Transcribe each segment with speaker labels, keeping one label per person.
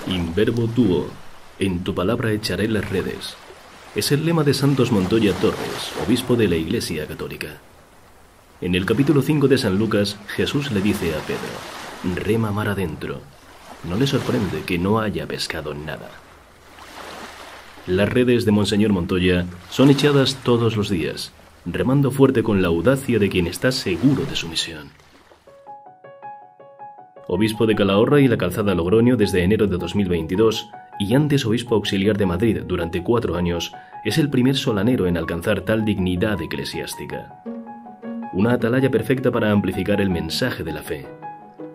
Speaker 1: In verbo tuo, en tu palabra echaré las redes. Es el lema de Santos Montoya Torres, obispo de la Iglesia Católica. En el capítulo 5 de San Lucas, Jesús le dice a Pedro: rema mar adentro. No le sorprende que no haya pescado nada. Las redes de Monseñor Montoya son echadas todos los días, remando fuerte con la audacia de quien está seguro de su misión. Obispo de Calahorra y la Calzada Logroño desde enero de 2022 y antes obispo auxiliar de Madrid durante 4 años, es el primer solanero en alcanzar tal dignidad eclesiástica. Una atalaya perfecta para amplificar el mensaje de la fe.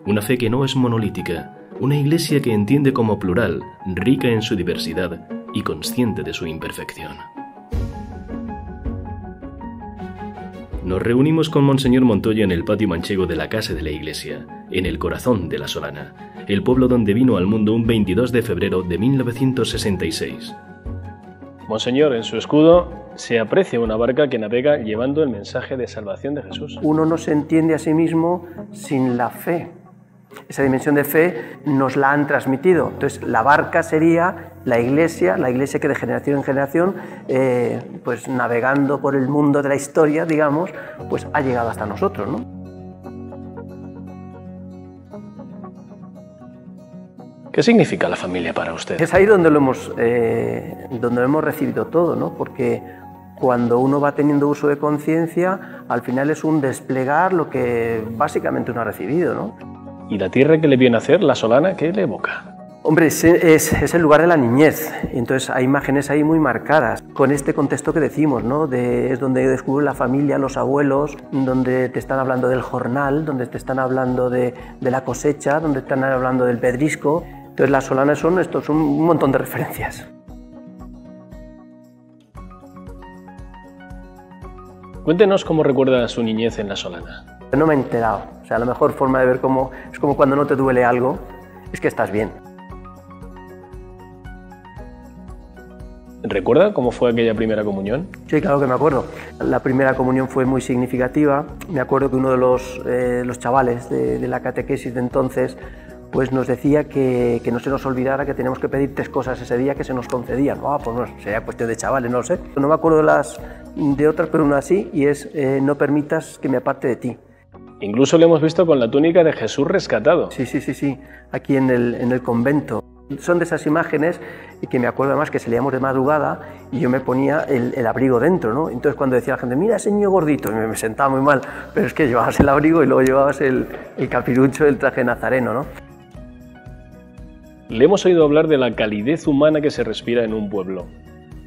Speaker 1: Una fe que no es monolítica, una iglesia que entiende como plural, rica en su diversidad y consciente de su imperfección. Nos reunimos con Monseñor Montoya en el patio manchego de la casa de la iglesia, en el corazón de La Solana, el pueblo donde vino al mundo un 22 de febrero de 1966.
Speaker 2: Monseñor, en su escudo se aprecia una barca que navega llevando el mensaje de salvación de Jesús.
Speaker 3: Uno no se entiende a sí mismo sin la fe. Esa dimensión de fe nos la han transmitido. Entonces, la barca sería la iglesia que de generación en generación, pues navegando por el mundo de la historia, digamos, pues ha llegado hasta nosotros, ¿no?
Speaker 2: ¿Qué significa la familia para usted?
Speaker 3: Es ahí donde lo hemos recibido todo, ¿no? Porque cuando uno va teniendo uso de conciencia, al final es un desplegar lo que básicamente uno ha recibido, ¿no?
Speaker 2: ¿Y la tierra que le vio nacer, La Solana, qué le evoca?
Speaker 3: Hombre, es el lugar de la niñez, entonces hay imágenes ahí muy marcadas, con este contexto que decimos, ¿no? Es donde descubres la familia, los abuelos, donde te están hablando del jornal, donde te están hablando de la cosecha, donde te están hablando del pedrisco. Entonces las Solanas son un montón de referencias.
Speaker 2: Cuéntenos cómo recuerda su niñez en La Solana.
Speaker 3: No me he enterado, o sea, la mejor forma de ver cómo es como cuando no te duele algo, es que estás bien.
Speaker 2: ¿Recuerda cómo fue aquella primera comunión?
Speaker 3: Sí, claro que me acuerdo. La primera comunión fue muy significativa. Me acuerdo que uno de los chavales de la catequesis de entonces pues nos decía que no se nos olvidara que teníamos que pedir 3 cosas ese día que se nos concedían. Pues no, sería cuestión de chavales, no lo sé. No me acuerdo de otras, pero una sí, y es no permitas que me aparte de ti.
Speaker 2: Incluso le hemos visto con la túnica de Jesús rescatado.
Speaker 3: Sí, aquí en el convento. Son de esas imágenes y que me acuerdo además que salíamos de madrugada y yo me ponía el abrigo dentro, ¿no? Entonces cuando decía la gente, mira ese niño gordito, me sentaba muy mal, pero es que llevabas el abrigo y luego llevabas el capirucho, el traje nazareno, ¿no?
Speaker 2: Le hemos oído hablar de la calidez humana que se respira en un pueblo.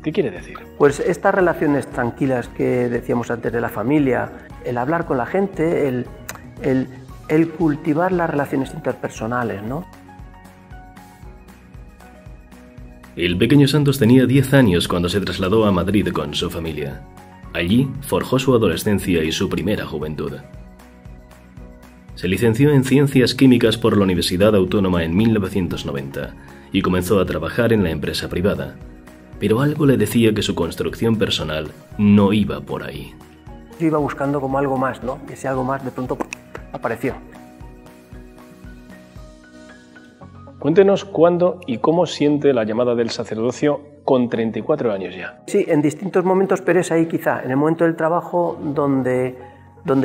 Speaker 2: ¿Qué quiere decir?
Speaker 3: Pues estas relaciones tranquilas que decíamos antes de la familia, el hablar con la gente, el cultivar las relaciones interpersonales, ¿no?
Speaker 1: El pequeño Santos tenía 10 años cuando se trasladó a Madrid con su familia. Allí forjó su adolescencia y su primera juventud. Se licenció en Ciencias Químicas por la Universidad Autónoma en 1990 y comenzó a trabajar en la empresa privada. Pero algo le decía que su construcción personal no iba por ahí.
Speaker 3: Yo iba buscando como algo más, ¿no? Ese algo más de pronto apareció.
Speaker 2: Cuéntenos cuándo y cómo siente la llamada del sacerdocio con 34 años ya.
Speaker 3: Sí, en distintos momentos, pero es ahí quizá, en el momento del trabajo donde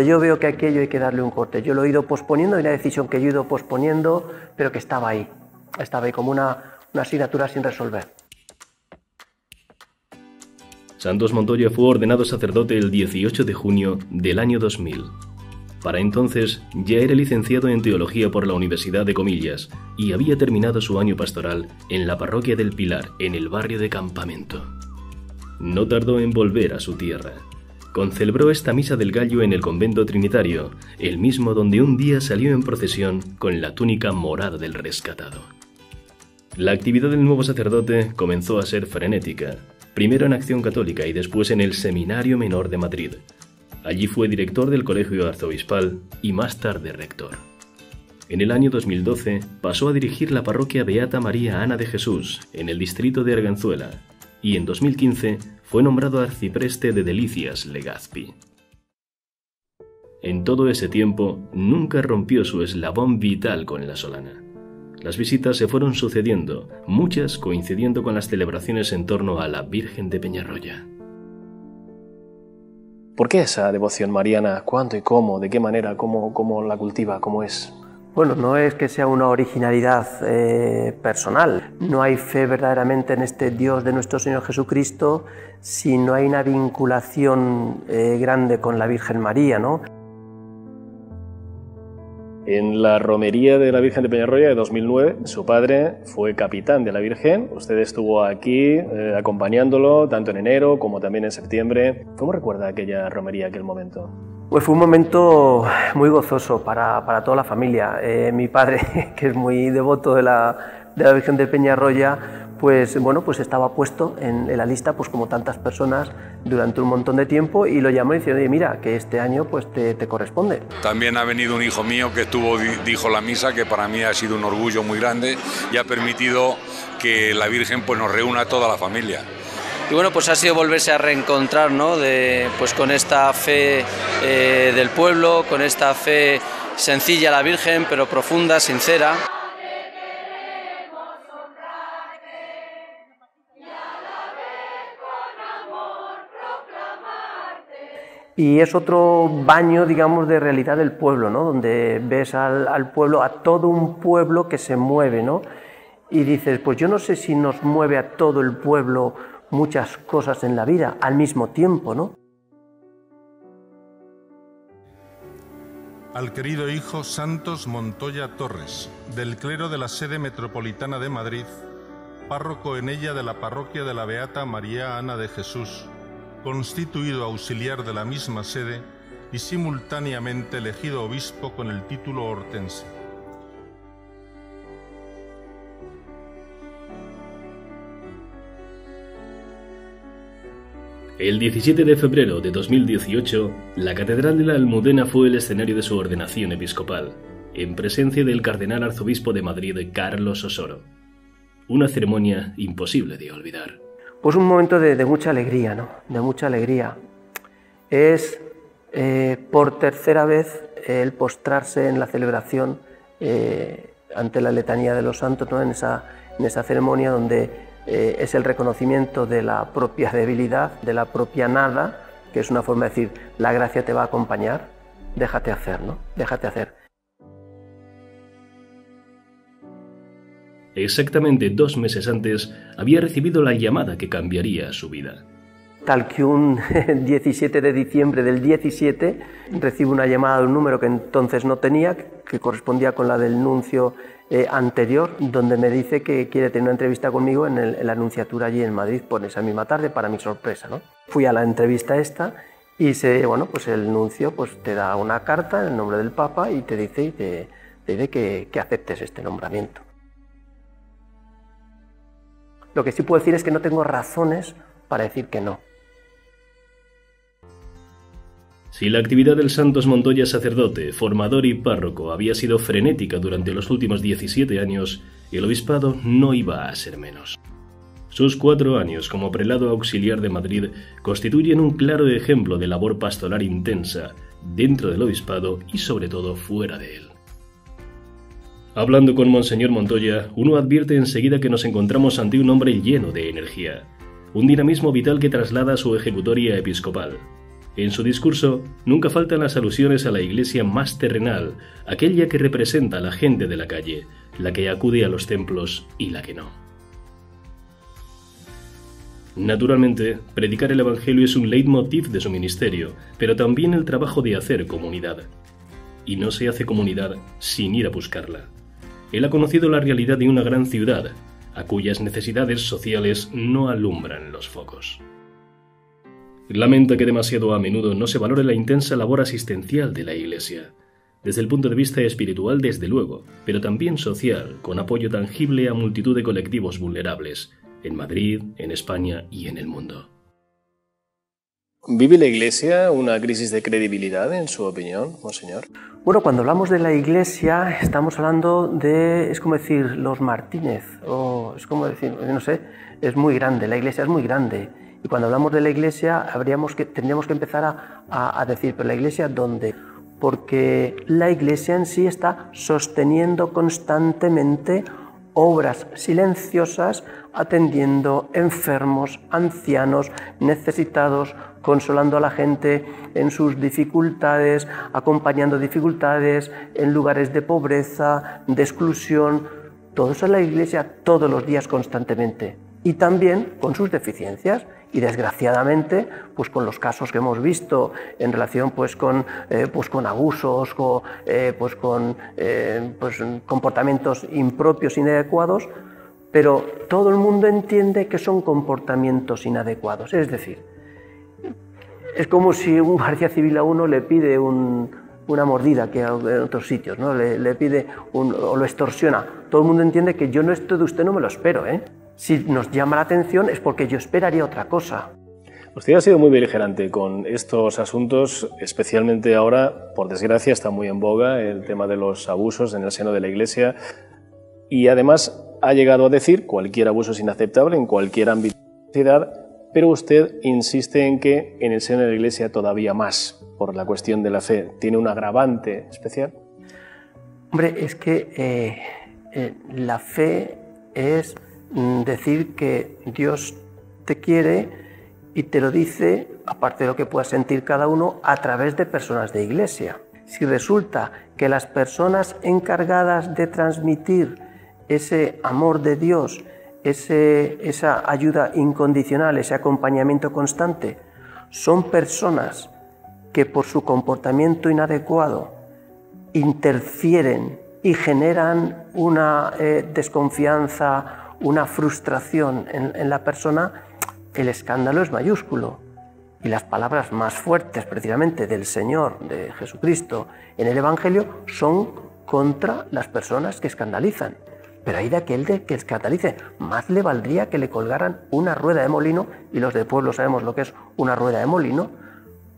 Speaker 3: yo veo que aquello hay que darle un corte. Yo lo he ido posponiendo, hay una decisión que yo he ido posponiendo, pero que estaba ahí como una asignatura sin resolver.
Speaker 1: Santos Montoya fue ordenado sacerdote el 18 de junio del año 2000. Para entonces ya era licenciado en Teología por la Universidad de Comillas y había terminado su año pastoral en la parroquia del Pilar, en el barrio de Campamento. No tardó en volver a su tierra. Concelebró esta misa del Gallo en el convento trinitario, el mismo donde un día salió en procesión con la túnica morada del rescatado. La actividad del nuevo sacerdote comenzó a ser frenética, primero en Acción Católica y después en el Seminario Menor de Madrid. Allí fue director del Colegio Arzobispal y más tarde rector. En el año 2012 pasó a dirigir la parroquia Beata María Ana de Jesús, en el distrito de Arganzuela, y en 2015 fue nombrado arcipreste de Delicias, Legazpi. En todo ese tiempo nunca rompió su eslabón vital con La Solana. Las visitas se fueron sucediendo, muchas coincidiendo con las celebraciones en torno a la Virgen de Peñarroya.
Speaker 2: ¿Por qué esa devoción mariana? ¿Cuándo y cómo? ¿De qué manera? ¿Cómo la cultiva? ¿Cómo es?
Speaker 3: Bueno, no es que sea una originalidad personal. No hay fe verdaderamente en este Dios de nuestro Señor Jesucristo si no hay una vinculación grande con la Virgen María, ¿no?
Speaker 2: En la romería de la Virgen de Peñarroya de 2009, su padre fue capitán de la Virgen. Usted estuvo aquí acompañándolo, tanto en enero como también en septiembre. ¿Cómo recuerda aquella romería, aquel momento?
Speaker 3: Pues fue un momento muy gozoso para toda la familia. Mi padre, que es muy devoto de la Virgen de Peñarroya, pues estaba puesto en la lista, pues como tantas personas, durante un montón de tiempo, y lo llamó y dice: oye, mira, que este año pues te corresponde.
Speaker 4: También ha venido un hijo mío que dijo la misa, que para mí ha sido un orgullo muy grande y ha permitido que la Virgen pues nos reúna a toda la familia.
Speaker 5: Y bueno, pues ha sido volverse a reencontrar, ¿no? Pues con esta fe del pueblo, con esta fe sencilla a la Virgen, pero profunda, sincera.
Speaker 3: Y es otro baño, digamos, de realidad del pueblo, ¿no? Donde ves al pueblo, a todo un pueblo que se mueve, ¿no? Y dices, pues yo no sé si nos mueve a todo el pueblo muchas cosas en la vida al mismo tiempo, ¿no?
Speaker 6: Al querido hijo Santos Montoya Torres, del clero de la sede metropolitana de Madrid, párroco en ella de la parroquia de la Beata María Ana de Jesús, constituido auxiliar de la misma sede y simultáneamente elegido obispo con el título hortense.
Speaker 1: El 17 de febrero de 2018, la Catedral de la Almudena fue el escenario de su ordenación episcopal, en presencia del cardenal arzobispo de Madrid, Carlos Osoro. Una ceremonia imposible de olvidar.
Speaker 3: Pues un momento de mucha alegría, ¿no? De mucha alegría. Es por tercera vez el postrarse en la celebración ante la letanía de los santos, ¿no? En esa ceremonia donde es el reconocimiento de la propia debilidad, de la propia nada, que es una forma de decir: la gracia te va a acompañar, déjate hacer, ¿no? Déjate hacer.
Speaker 1: Exactamente 2 meses antes había recibido la llamada que cambiaría su vida.
Speaker 3: Tal que un 17 de diciembre del 17 recibo una llamada de un número que entonces no tenía, que correspondía con la del nuncio anterior, donde me dice que quiere tener una entrevista conmigo en la nunciatura allí en Madrid por esa misma tarde, para mi sorpresa, ¿no? Fui a la entrevista esta y pues el nuncio pues te da una carta en el nombre del Papa y te dice que aceptes este nombramiento. Lo que sí puedo decir es que no tengo razones para decir que no.
Speaker 1: Si la actividad del Santos Montoya sacerdote, formador y párroco había sido frenética durante los últimos 17 años, el obispado no iba a ser menos. Sus 4 años como prelado auxiliar de Madrid constituyen un claro ejemplo de labor pastoral intensa dentro del obispado y sobre todo fuera de él. Hablando con Monseñor Montoya, uno advierte enseguida que nos encontramos ante un hombre lleno de energía, un dinamismo vital que traslada a su ejecutoria episcopal. En su discurso nunca faltan las alusiones a la iglesia más terrenal, aquella que representa a la gente de la calle, la que acude a los templos y la que no. Naturalmente, predicar el Evangelio es un leitmotiv de su ministerio, pero también el trabajo de hacer comunidad. Y no se hace comunidad sin ir a buscarla. Él ha conocido la realidad de una gran ciudad, a cuyas necesidades sociales no alumbran los focos. Lamenta que demasiado a menudo no se valore la intensa labor asistencial de la Iglesia, desde el punto de vista espiritual desde luego, pero también social, con apoyo tangible a multitud de colectivos vulnerables, en Madrid, en España y en el mundo.
Speaker 2: ¿Vive la Iglesia una crisis de credibilidad, en su opinión, monseñor?
Speaker 3: Bueno, cuando hablamos de la Iglesia estamos hablando de, es como decir, los Martínez, o es como decir, no sé, es muy grande, la Iglesia es muy grande. Y cuando hablamos de la Iglesia tendríamos que empezar a decir, pero la Iglesia ¿dónde? porque la Iglesia en sí está sosteniendo constantemente obras silenciosas, atendiendo enfermos, ancianos, necesitados, consolando a la gente en sus dificultades, acompañando dificultades en lugares de pobreza, de exclusión. Todo eso es la Iglesia todos los días constantemente, y también con sus deficiencias. Y desgraciadamente, pues con los casos que hemos visto en relación con abusos, con comportamientos impropios, inadecuados, pero todo el mundo entiende que son comportamientos inadecuados. Es decir, es como si un guardia civil a uno le pide una mordida que en otros sitios, ¿no? le pide o lo extorsiona. Todo el mundo entiende que yo esto de usted no me lo espero, ¿eh? Si nos llama la atención es porque yo esperaría otra cosa.
Speaker 2: Usted ha sido muy beligerante con estos asuntos, especialmente ahora, por desgracia, está muy en boga el tema de los abusos en el seno de la Iglesia, y además ha llegado a decir cualquier abuso es inaceptable en cualquier ámbito de la sociedad, pero usted insiste en que en el seno de la Iglesia todavía más, por la cuestión de la fe. ¿Tiene un agravante especial?
Speaker 3: Hombre, es que la fe es decir que Dios te quiere y te lo dice, aparte de lo que pueda sentir cada uno, a través de personas de Iglesia. Si resulta que las personas encargadas de transmitir ese amor de Dios, esa ayuda incondicional, ese acompañamiento constante, son personas que por su comportamiento inadecuado interfieren y generan una desconfianza, una frustración en la persona, el escándalo es mayúsculo. Y las palabras más fuertes precisamente del Señor, de Jesucristo, en el Evangelio son contra las personas que escandalizan. Pero hay de aquel que escandalice, más le valdría que le colgaran una rueda de molino, y los de pueblo sabemos lo que es una rueda de molino,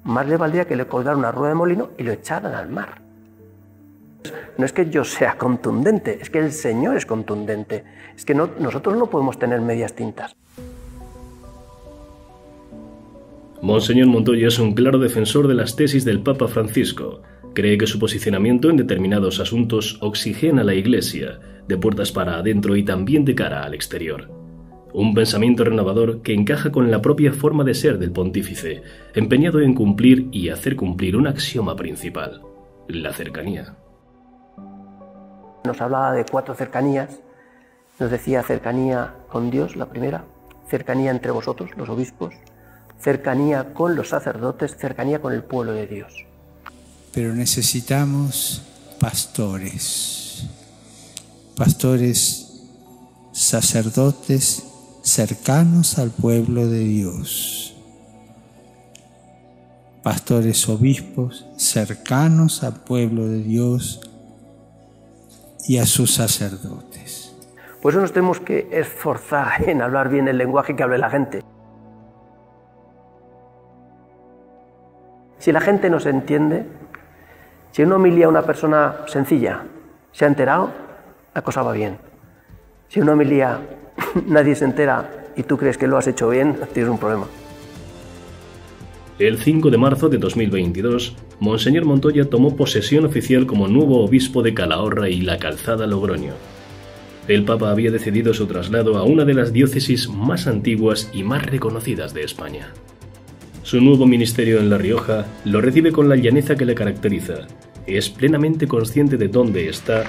Speaker 3: más le valdría que le colgaran una rueda de molino y lo echaran al mar. No es que yo sea contundente, es que el Señor es contundente. Es que nosotros no podemos tener medias tintas.
Speaker 1: Monseñor Montoya es un claro defensor de las tesis del Papa Francisco. Cree que su posicionamiento en determinados asuntos oxigena a la Iglesia, de puertas para adentro y también de cara al exterior. Un pensamiento renovador que encaja con la propia forma de ser del pontífice, empeñado en cumplir y hacer cumplir un axioma principal: la cercanía.
Speaker 3: Nos hablaba de 4 cercanías, nos decía cercanía con Dios, la primera, cercanía entre vosotros, los obispos, cercanía con los sacerdotes, cercanía con el pueblo de Dios.
Speaker 7: Pero necesitamos pastores, sacerdotes cercanos al pueblo de Dios, pastores obispos cercanos al pueblo de Dios y a sus sacerdotes.
Speaker 3: Por eso nos tenemos que esforzar en hablar bien el lenguaje que hable la gente. Si la gente no se entiende, si en una homilía una persona sencilla se ha enterado, la cosa va bien. Si en una homilía nadie se entera y tú crees que lo has hecho bien, tienes un problema.
Speaker 1: El 5 de marzo de 2022, Monseñor Montoya tomó posesión oficial como nuevo obispo de Calahorra y La Calzada, Logroño. El Papa había decidido su traslado a una de las diócesis más antiguas y más reconocidas de España. Su nuevo ministerio en La Rioja lo recibe con la llaneza que le caracteriza. Es plenamente consciente de dónde está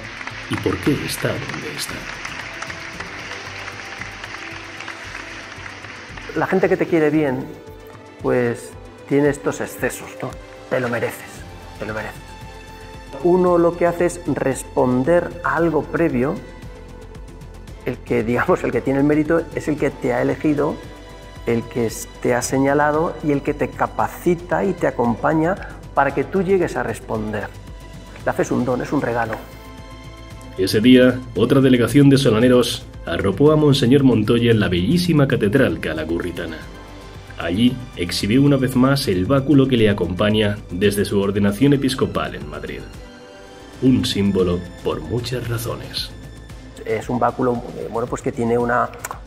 Speaker 1: y por qué está donde está.
Speaker 3: La gente que te quiere bien, pues tiene estos excesos, ¿no? Te lo mereces, te lo mereces. Uno lo que hace es responder a algo previo. El que tiene el mérito es el que te ha elegido, el que te ha señalado y el que te capacita y te acompaña para que tú llegues a responder. La fe es un don, es un regalo.
Speaker 1: Ese día, otra delegación de solaneros arropó a Monseñor Montoya en la bellísima catedral calagurritana. Allí exhibió una vez más el báculo que le acompaña desde su ordenación episcopal en Madrid. Un símbolo por muchas razones.
Speaker 3: Es un báculo pues que tiene un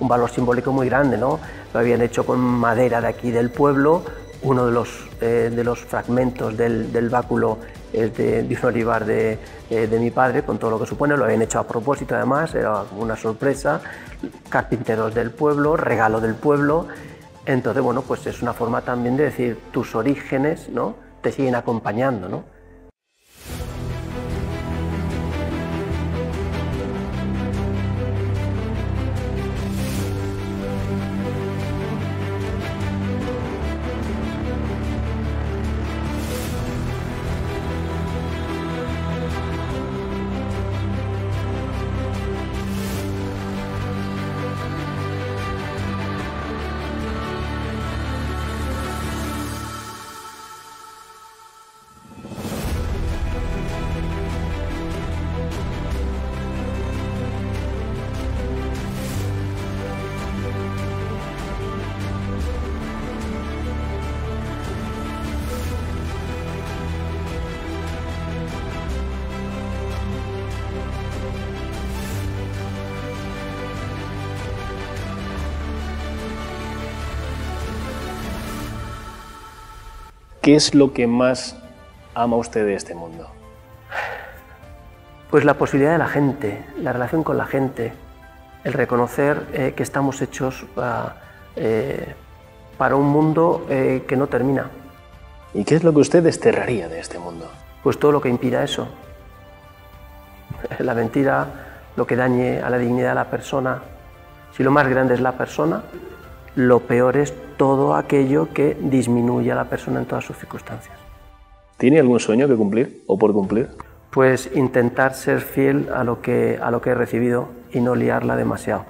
Speaker 3: valor simbólico muy grande, ¿no? Lo habían hecho con madera de aquí del pueblo. Uno de los fragmentos del báculo es de un olivar de mi padre, con todo lo que supone. Lo habían hecho a propósito, además, era como una sorpresa. Carpinteros del pueblo, regalo del pueblo. Entonces, bueno, pues es una forma también de decir tus orígenes, ¿no?, te siguen acompañando, ¿no?
Speaker 2: ¿Qué es lo que más ama usted de este mundo?
Speaker 3: Pues la posibilidad de la gente, la relación con la gente, el reconocer que estamos hechos para un mundo que no termina.
Speaker 2: ¿Y qué es lo que usted desterraría de este mundo?
Speaker 3: Pues todo lo que impida eso. La mentira, lo que dañe a la dignidad de la persona. Si lo más grande es la persona, lo peor es todo aquello que disminuye a la persona en todas sus circunstancias.
Speaker 2: ¿Tiene algún sueño que cumplir o por cumplir?
Speaker 3: Pues intentar ser fiel a lo que he recibido y no liarla demasiado.